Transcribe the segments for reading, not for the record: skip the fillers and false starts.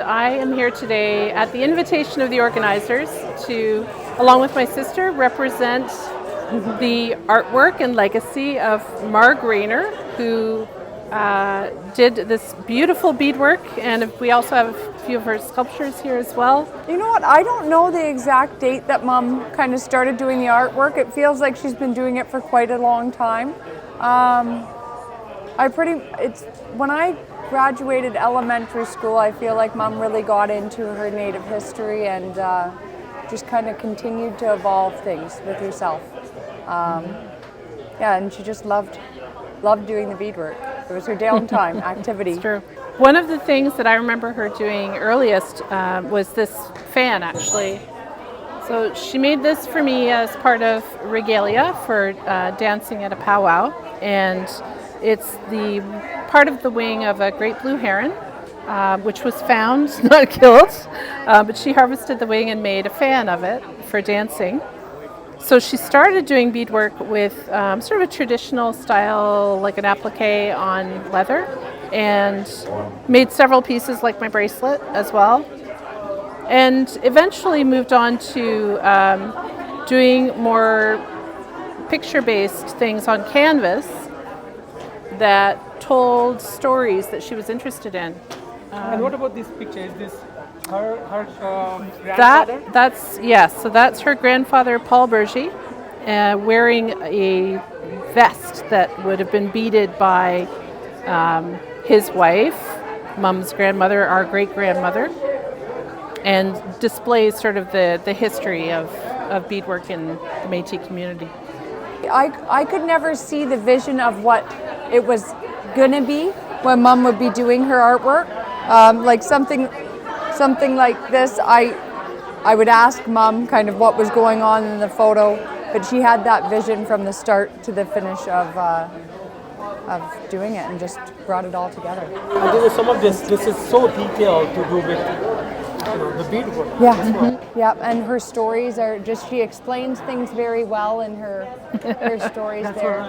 I am here today at the invitation of the organizers to, along with my sister, represent the artwork and legacy of Margaret Raynor, who did this beautiful beadwork, and we also have a few of her sculptures here as well. You know what, I don't know the exact date that Mom kind of started doing the artwork. It feels like she's been doing it for quite a long time. When I graduated elementary school, I feel like Mom really got into her Native history and just kind of continued to evolve things with herself. Yeah, and she just loved doing the beadwork. It was her downtime activity. It's true. One of the things that I remember her doing earliest was this fan, actually. So she made this for me as part of regalia for dancing at a powwow, and it's the part of the wing of a great blue heron, which was found, not killed, but she harvested the wing and made a fan of it for dancing. So she started doing beadwork with sort of a traditional style, like an appliqué on leather, and made several pieces like my bracelet as well. And eventually moved on to doing more picture-based things on canvas that told stories that she was interested in. And what about this picture? Is this her grandfather? So that's her grandfather, Paul Barrie, wearing a vest that would have been beaded by his wife, Mom's grandmother, our great-grandmother, and displays sort of the history of beadwork in the Métis community. I could never see the vision of what it was gonna be when Mom would be doing her artwork. Like something like this, I would ask Mom kind of what was going on in the photo, but she had that vision from the start to the finish of doing it and just brought it all together. And there is some of this is so detailed to do with the beadwork. Yeah, yeah, and her stories are just, she explains things very well in her stories there.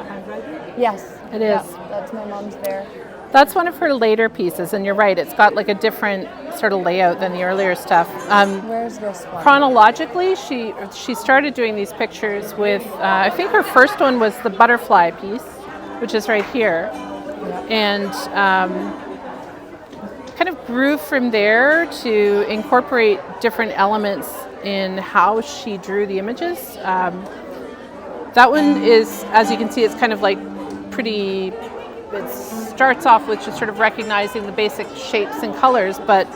Yes, it is. Yeah, that's my Mom's there. That's one of her later pieces, and you're right, it's got like a different sort of layout than the earlier stuff. Where's this one? Chronologically, she started doing these pictures with, I think her first one was the butterfly piece, which is right here, and kind of grew from there to incorporate different elements in how she drew the images. That one is, as you can see, it's kind of like pretty. It starts off with just sort of recognizing the basic shapes and colors, but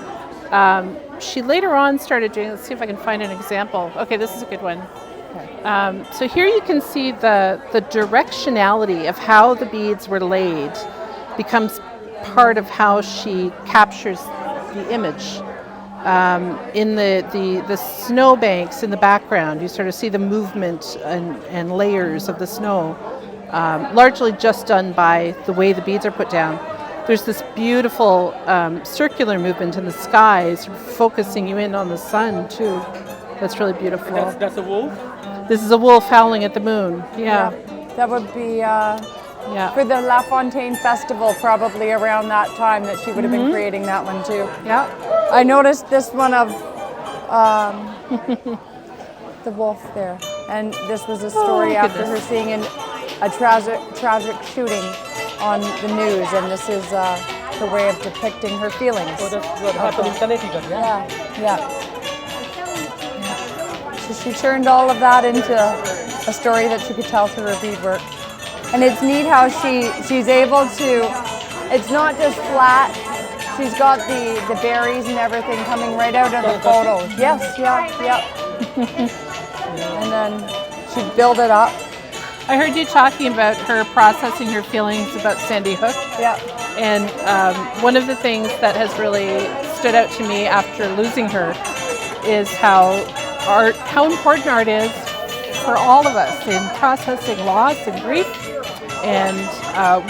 she later on started doing, let's see if I can find an example. Okay, this is a good one. So here you can see the directionality of how the beads were laid becomes part of how she captures the image. In the snowbanks in the background, you sort of see the movement and layers of the snow. Largely just done by the way the beads are put down. There's this beautiful circular movement in the sky, sort of focusing you in on the sun too. That's really beautiful. That's a wolf? This is a wolf howling at the moon. Yeah. That would be for the La Fontaine Festival, probably around that time that she would have been creating that one too. Yeah. I noticed this one of the wolf there, and this was a story after her seeing a tragic shooting on the news, and this is her way of depicting her feelings. So that's what happened in Connecticut, yeah? Yeah. So she turned all of that into a story that she could tell through her beadwork. And it's neat how she's able to, it's not just flat, she's got the berries and everything coming right out of the photos. Yes, yeah. And then she'd build it up. I heard you talking about her processing her feelings about Sandy Hook. Yeah. And one of the things that has really stood out to me after losing her is how important art is for all of us in processing loss and grief and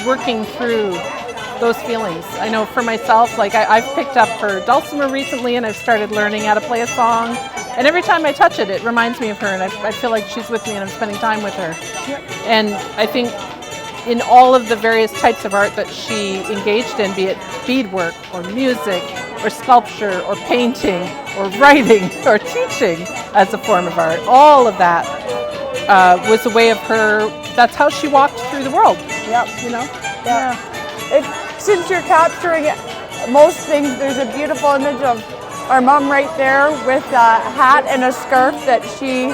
working through those feelings. I know for myself, like I've picked up her dulcimer recently and I've started learning how to play a song. And every time I touch it, it reminds me of her, and I feel like she's with me and I'm spending time with her. Yep. And I think in all of the various types of art that she engaged in, be it beadwork or music or sculpture or painting or writing or teaching as a form of art. All of that was a way of her, that's how she walked through the world. Yep. You know? Yeah. Since you're capturing most things, there's a beautiful image of our mom right there with a hat and a scarf that she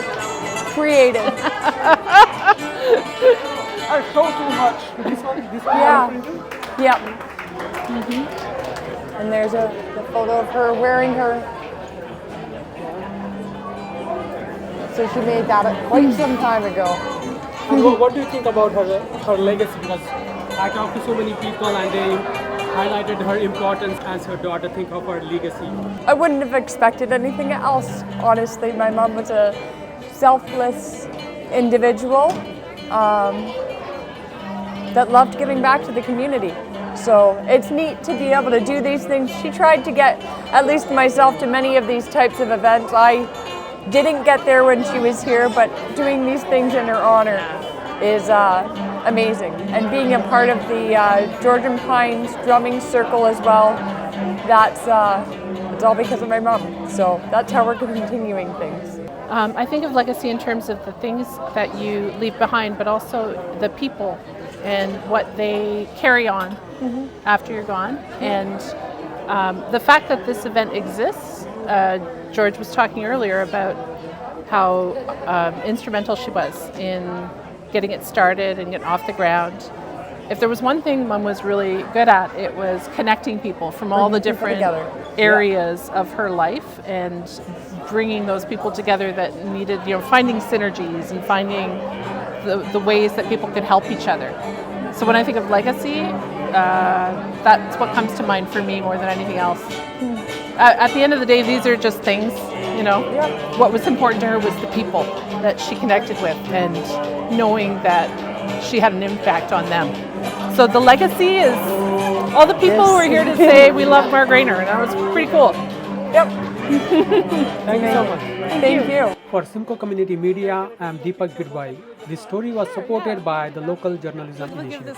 created. I show too much. This one Yeah. printing? Yep. And there's the photo of her wearing her. So she made that quite some time ago. And what do you think about her legacy? Because I talked to so many people and they highlighted her importance as her daughter. Think of her legacy. I wouldn't have expected anything else, honestly. My mom was a selfless individual that loved giving back to the community. So it's neat to be able to do these things. She tried to get at least myself to many of these types of events. I didn't get there when she was here, but doing these things in her honor is amazing. And being a part of the Georgian Pines drumming circle as well, it's all because of my mom. So that's how we're continuing things. I think of legacy in terms of the things that you leave behind, but also the people and what they carry on after you're gone. And the fact that this event exists, George was talking earlier about how instrumental she was in getting it started and getting off the ground. If there was one thing Mum was really good at, it was connecting people from all the different areas of her life and bringing those people together that needed, finding synergies and finding the ways that people could help each other. So when I think of legacy, that's what comes to mind for me more than anything else. At the end of the day, these are just things, What was important to her was the people that she connected with and knowing that she had an impact on them. So the legacy is all the people who are here to say we love Margaret Raynor, and that was pretty cool. Yep. Thank you so much. Thank you. For Simcoe Community Media, I'm Deepak Goodbye. This story was supported by the Local Journalism Initiative.